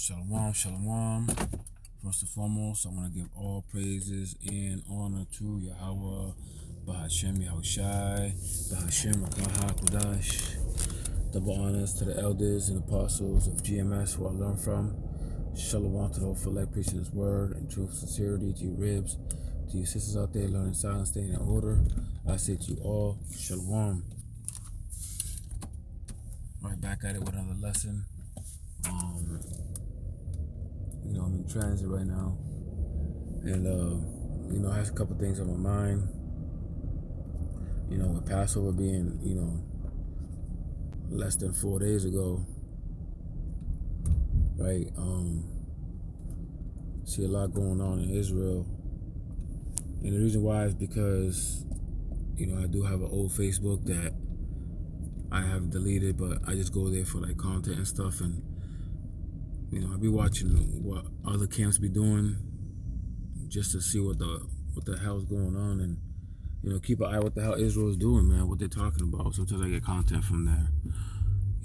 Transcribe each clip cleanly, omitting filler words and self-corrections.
Shalom, shalom. First and foremost, I want to give all praises and honor to Yahweh, Bahashem Yahushai, Bahashem Rakah HaKodash. Double honors to the elders and apostles of GMS who I learned from. Shalom to the whole elect preaching His word and truth, sincerity to you ribs, to you sisters out there learning silence, staying in order. I say to you all, shalom. Right back at it with another lesson. I'm in transit right now, and I have a couple things on my mind. With Passover being, less than 4 days ago, right? See a lot going on in Israel, and the reason why is because, I do have an old Facebook that I have deleted, but I just go there for like content and stuff, and I be watching what other camps be doing, just to see what the hell's going on, and keep an eye what the hell Israel's doing, man, what they're talking about. Sometimes I get content from there,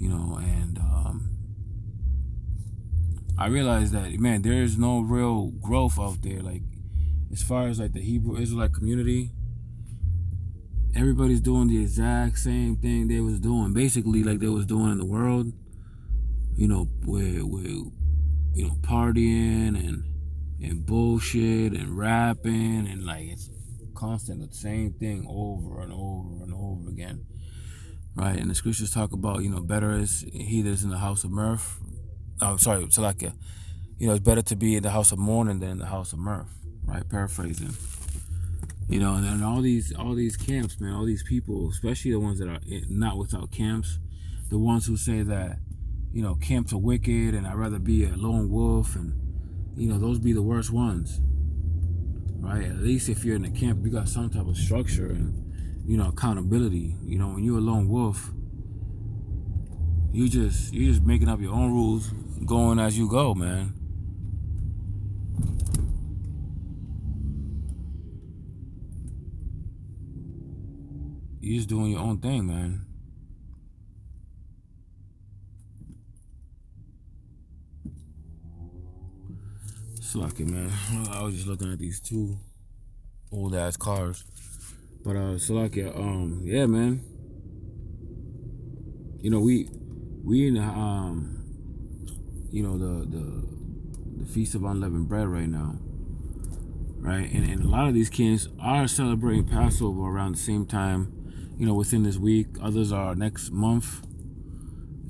and I realize that, man, there's no real growth out there. Like, as far as like the Hebrew Israelite community, everybody's doing the exact same thing they was doing, basically like they was doing in the world, where partying and bullshit and rapping, and like it's constant the same thing over and over and over again, right? And the scriptures talk about, better is he that is in the house of mirth. Salakia. It's better to be in the house of mourning than in the house of mirth, right? Paraphrasing. And then all these camps, man, all these people, especially the ones that are not without camps, the ones who say that, camps are wicked and I'd rather be a lone wolf, and those be the worst ones, right? At least if you're in a camp, you got some type of structure and accountability. When you're a lone wolf, you just making up your own rules, going as you go, man. You're just doing your own thing, man. Slacky, man. I was just looking at these two old ass cars, but Slacky, yeah, man. We in the Feast of Unleavened Bread right now, right? And a lot of these camps are celebrating Passover around the same time, within this week. Others are next month,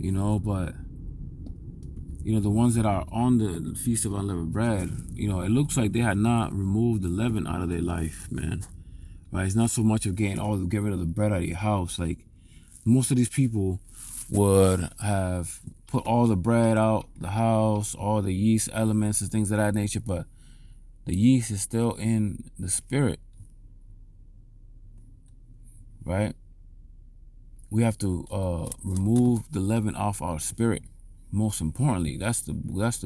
but the ones that are on the Feast of Unleavened Bread, it looks like they had not removed the leaven out of their life, man. Right? It's not so much of get rid of the bread out of your house. Like, most of these people would have put all the bread out the house, all the yeast elements and things of that nature, but the yeast is still in the spirit, right? We have to remove the leaven off our spirit. Most importantly, that's the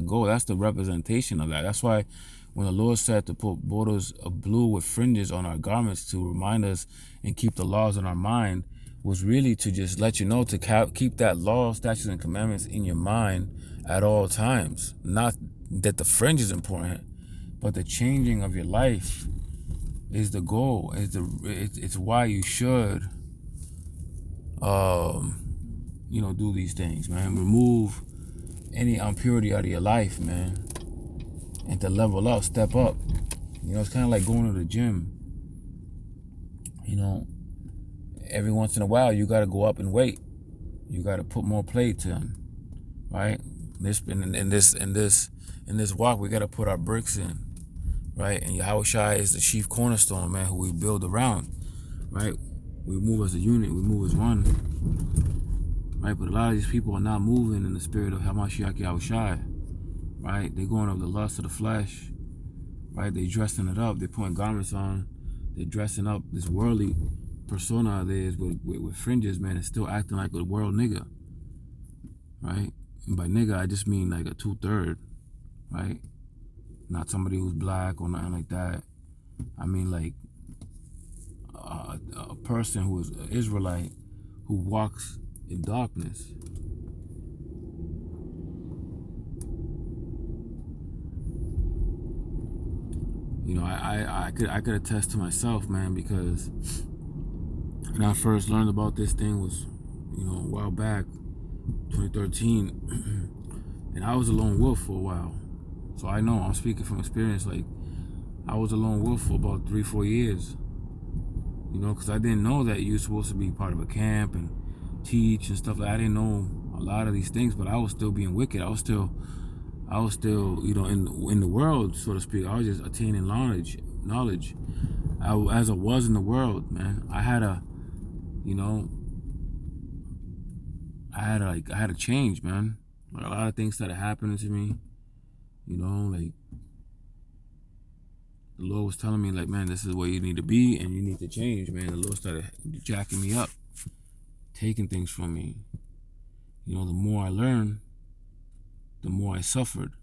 goal. That's the representation of that. That's why when the Lord said to put borders of blue with fringes on our garments to remind us and keep the laws in our mind, was really to just let you know to keep that law, statutes, and commandments in your mind at all times. Not that the fringe is important, but the changing of your life is the goal. It's why you should do these things, man. Remove any impurity out of your life, man, and to level up, step up. It's kind of like going to the gym. Every once in a while you got to go up and weight. You got to put more plates in, right? In this walk, we got to put our bricks in, right? And Yahushua is the chief cornerstone, man, who we build around, right? We move as a unit, we move as one, right? But a lot of these people are not moving in the spirit of Hamashiach Yahushua, right? They're going over the lust of the flesh, right? They dressing it up, they're putting garments on, they're dressing up this worldly persona of theirs with fringes, man, and still acting like a world nigga, right? And by nigga, I just mean like a 2/3, right? Not somebody who's black or nothing like that. I mean like a person who is an Israelite who walks in darkness. I could attest to myself, man, because when I first learned about this thing was, a while back, 2013, and I was a lone wolf for a while. So I know, I'm speaking from experience. Like, I was a lone wolf for about 3-4 years, because I didn't know that you're supposed to be part of a camp and teach and stuff. I didn't know a lot of these things, but I was still being wicked. I was still, in the world, so to speak. I was just attaining knowledge. As I was in the world, man. I had a change, man. Like, a lot of things started happening to me. Like, the Lord was telling me, like, man, this is where you need to be and you need to change, man. The Lord started jacking me up, taking things from me. The more I learned, the more I suffered.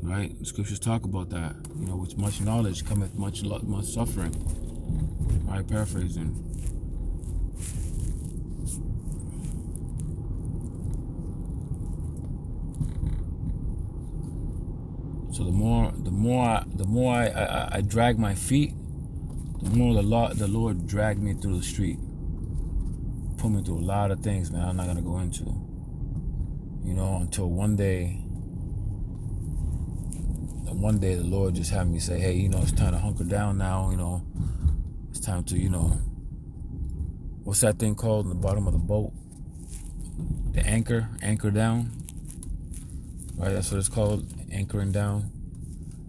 Right? The scriptures talk about that. With much knowledge cometh much suffering. Right? Paraphrasing. So the more I drag my feet, the more the Lord dragged me through the street, put me through a lot of things, man. I'm not gonna go into, until one day the Lord just had me say, hey, it's time to hunker down now. It's time to, what's that thing called in the bottom of the boat? The anchor down. Right, that's what it's called, anchoring down.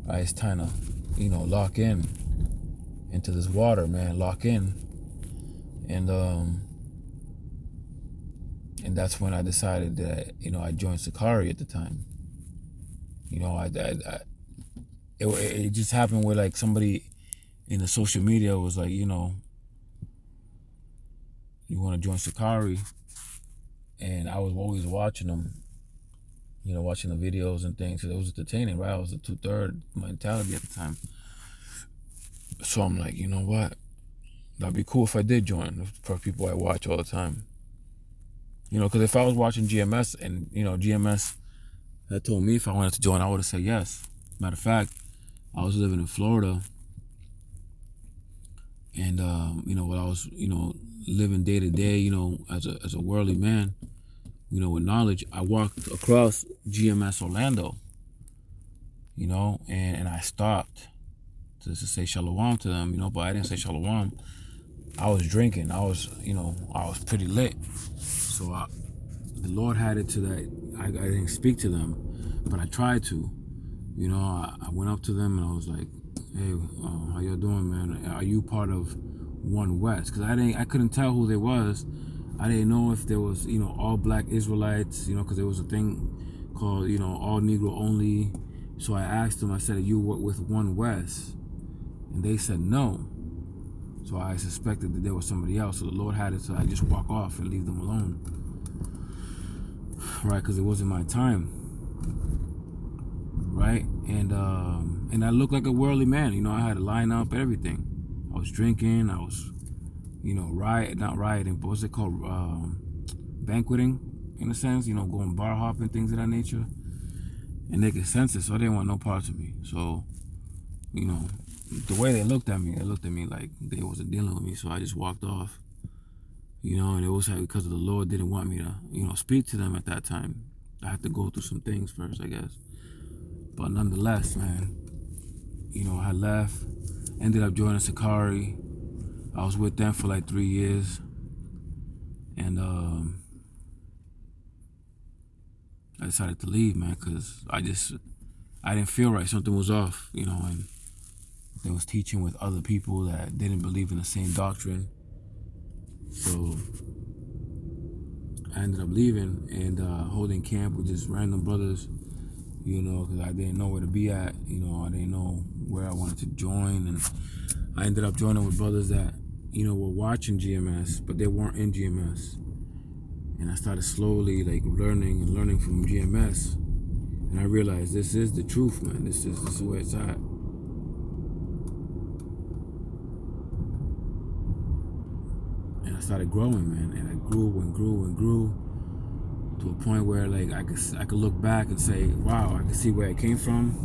Right, it's time to, lock in into this water, man, lock in. And that's when I decided that, I joined Sakari at the time. It just happened where, like, somebody in the social media was like, you want to join Sakari, and I was always watching them, watching the videos and things, because it was entertaining, right? I was a 2/3 mentality at the time. So I'm like, you know what? That'd be cool if I did join, for people I watch all the time. Because if I was watching GMS and, GMS had told me if I wanted to join, I would have said yes. Matter of fact, I was living in Florida, and, when I was, living day to day, as a worldly man, with knowledge, I walked across GMS Orlando, and I stopped to say shalom to them, but I didn't say shalom. I was drinking. I was pretty lit. So the Lord had it to that I didn't speak to them, but I tried to. I went up to them and I was like, hey, how y'all doing, man? Are you part of One West? Because I couldn't tell who they was. I didn't know if there was, all black Israelites, because there was a thing called, all Negro only. So I asked them, I said, you work with One West? And they said no. So I suspected that there was somebody else. So the Lord had it so I just walk off and leave them alone. Right, because it wasn't my time. Right, and I looked like a worldly man. I had a lineup, everything. I was drinking. I was, not rioting, but what's it called? Banqueting, in a sense. Going bar hopping, things of that nature. And they could sense it, so I didn't want no parts of me. So, the way they looked at me like they wasn't dealing with me. So I just walked off. And it was because of the Lord didn't want me to, speak to them at that time. I had to go through some things first, I guess. But nonetheless, man, I left, ended up joining Sakari. I was with them for like 3 years. And I decided to leave, man, because I didn't feel right. Something was off, and they was teaching with other people that didn't believe in the same doctrine. So I ended up leaving and holding camp with just random brothers, because I didn't know where to be at. I didn't know where I wanted to join. And I ended up joining with brothers that, were watching GMS, but they weren't in GMS. And I started slowly, like, learning from GMS. And I realized this is the truth, man. This is where it's at. And I started growing, man. And I grew and grew and grew to a point where, like, I could look back and say, wow, I can see where I came from.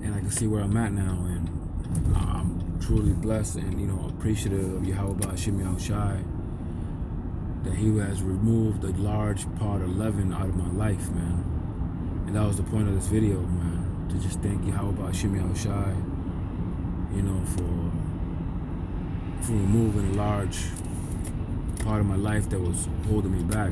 and I can see where I'm at now, and I'm truly blessed and, you know, appreciative of Yahweh Hashem Yahushai, that he has removed a large part of leaven out of my life, man. And that was the point of this video, man, to just thank Yahweh Hashem Yahushai, you know, for removing a large part of my life that was holding me back.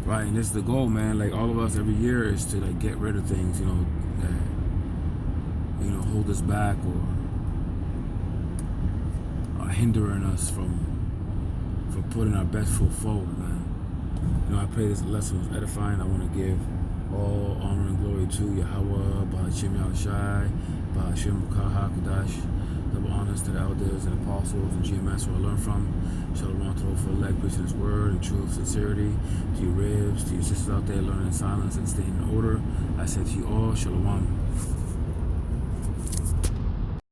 Right, and this is the goal, man. Like, all of us every year is to, like, get rid of things, you know, that, you know, hold us back or are hindering us from putting our best foot forward, man. You know, I pray this lesson was edifying. I want to give all honor and glory to Yahweh, B'Hashem Yahushai, B'Hashem B'Kaha Kodash. Double honors to the elders and apostles and GMS who I learned from. Shalom to all for elect, preaching His word and truth, sincerity. To your ribs, to your sisters out there learning in silence and staying in order. I say to you all, Shalom.